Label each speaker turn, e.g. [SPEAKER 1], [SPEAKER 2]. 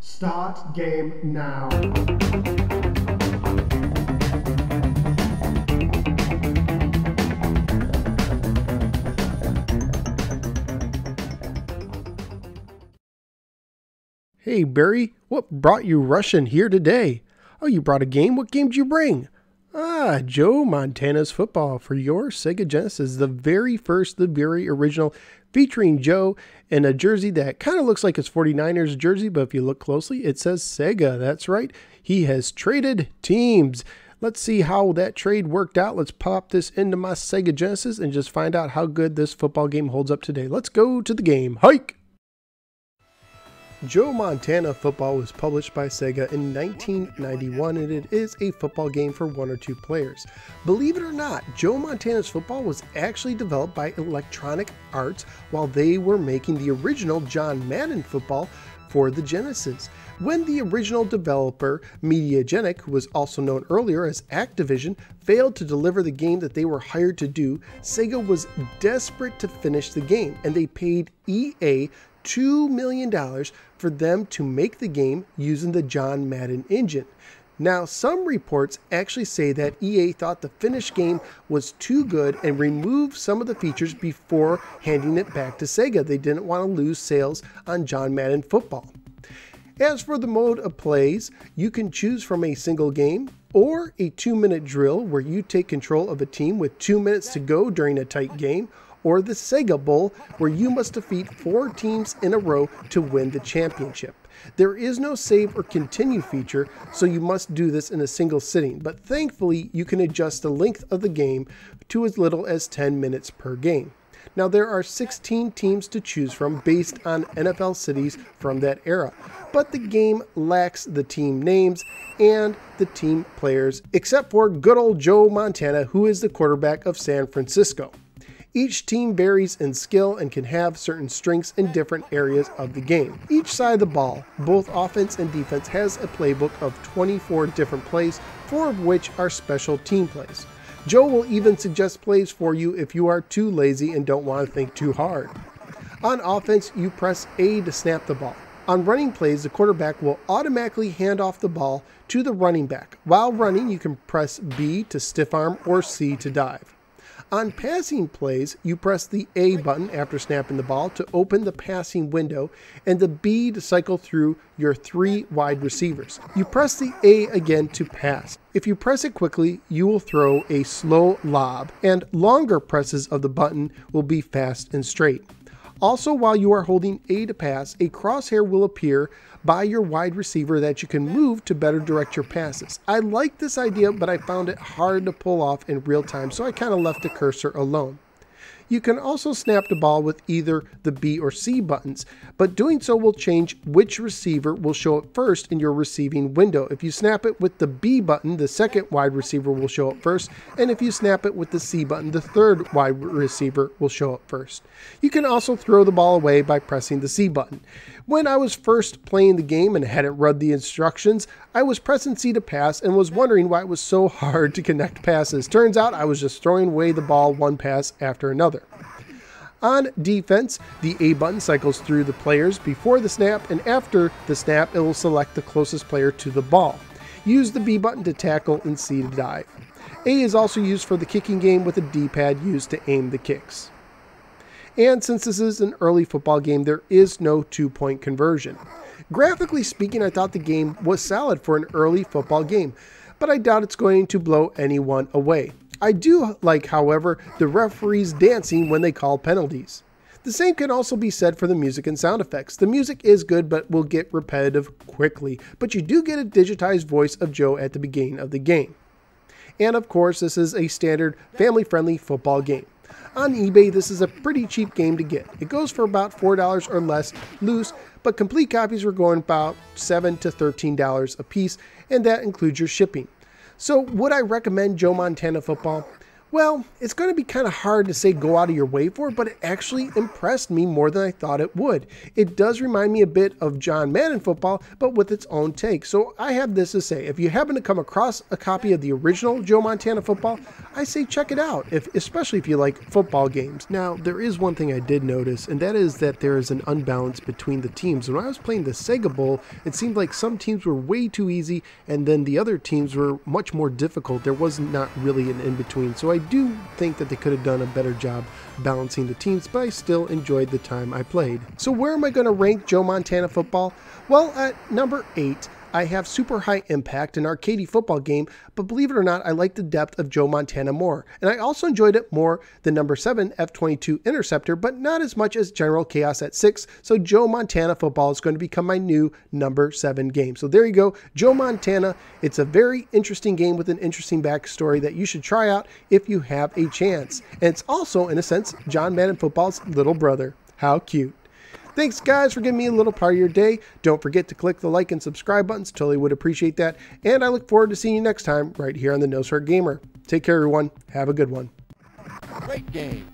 [SPEAKER 1] Start game now.
[SPEAKER 2] Hey Barry, what brought you rushing here today? Oh, you brought a game? What game did you bring? Ah, Joe Montana's Football for your Sega Genesis, the very first, the very original, featuring Joe in a jersey that kind of looks like his 49ers jersey, but if you look closely, it says Sega. That's right. He has traded teams. Let's see how that trade worked out. Let's pop this into my Sega Genesis and just find out how good this football game holds up today. Let's go to the game. Hike! Joe Montana Football was published by Sega in 1991, and it is a football game for 1 or 2 players. Believe it or not, Joe Montana's Football was actually developed by Electronic Arts while they were making the original John Madden Football for the Genesis. When the original developer, Mediagenic, who was also known earlier as Activision, failed to deliver the game that they were hired to do, Sega was desperate to finish the game, and they paid EA $2 million for them to make the game using the John Madden Engine. Now, some reports actually say that EA thought the finished game was too good and removed some of the features before handing it back to Sega. They didn't want to lose sales on John Madden Football. As for the mode of plays, you can choose from a single game or a 2-minute drill where you take control of a team with 2 minutes to go during a tight game, or the Sega Bowl, where you must defeat 4 teams in a row to win the championship. There is no save or continue feature, so you must do this in a single sitting, but thankfully you can adjust the length of the game to as little as 10 minutes per game. Now there are 16 teams to choose from based on NFL cities from that era, but the game lacks the team names and the team players, except for good old Joe Montana, who is the quarterback of San Francisco. Each team varies in skill and can have certain strengths in different areas of the game. Each side of the ball, both offense and defense, has a playbook of 24 different plays, 4 of which are special team plays. Joe will even suggest plays for you if you are too lazy and don't want to think too hard. On offense, you press A to snap the ball. On running plays, the quarterback will automatically hand off the ball to the running back. While running, you can press B to stiff arm or C to dive. On passing plays, you press the A button after snapping the ball to open the passing window and the B to cycle through your 3 wide receivers. You press the A again to pass. If you press it quickly, you will throw a slow lob, and longer presses of the button will be fast and straight. Also, while you are holding A to pass, a crosshair will appear by your wide receiver that you can move to better direct your passes. I like this idea, but I found it hard to pull off in real time, so I kind of left the cursor alone. You can also snap the ball with either the B or C buttons, but doing so will change which receiver will show up first in your receiving window. If you snap it with the B button, the second wide receiver will show up first, and if you snap it with the C button, the third wide receiver will show up first. You can also throw the ball away by pressing the C button. When I was first playing the game and hadn't read the instructions, I was pressing C to pass and was wondering why it was so hard to connect passes. Turns out I was just throwing away the ball one pass after another. On defense, the A button cycles through the players before the snap, and after the snap, it will select the closest player to the ball. Use the B button to tackle and C to dive. A is also used for the kicking game, with a D-pad used to aim the kicks. And since this is an early football game, there is no 2-point conversion. Graphically speaking, I thought the game was solid for an early football game, but I doubt it's going to blow anyone away. I do like, however, the referees dancing when they call penalties. The same can also be said for the music and sound effects. The music is good, but will get repetitive quickly, but you do get a digitized voice of Joe at the beginning of the game. And of course, this is a standard family-friendly football game. On eBay, this is a pretty cheap game to get. It goes for about $4 or less loose, but complete copies were going about $7 to $13 a piece, and that includes your shipping. So would I recommend Joe Montana Football? Well, it's going to be kind of hard to say go out of your way for, but it actually impressed me more than I thought it would. It does remind me a bit of John Madden football, but with its own take. So I have this to say, if you happen to come across a copy of the original Joe Montana football, I say check it out, especially if you like football games. Now, there is one thing I did notice, and that is that there is an unbalance between the teams. When I was playing the Sega Bowl, it seemed like some teams were way too easy, and then the other teams were much more difficult. There was not really an in-between. So I do think that they could have done a better job balancing the teams, but I still enjoyed the time I played. So where am I going to rank Joe Montana football? Well, at number 8, I have Super High Impact, an arcadey football game, but believe it or not, I like the depth of Joe Montana more. And I also enjoyed it more than number 7, F-22 Interceptor, but not as much as General Chaos at 6, so Joe Montana football is going to become my new number 7 game. So there you go, Joe Montana. It's a very interesting game with an interesting backstory that you should try out if you have a chance. And it's also, in a sense, John Madden football's little brother. How cute. Thanks guys for giving me a little part of your day. Don't forget to click the like and subscribe buttons. Totally would appreciate that. And I look forward to seeing you next time right here on the No Sweat Gamer. Take care everyone. Have a good one.
[SPEAKER 3] Great game.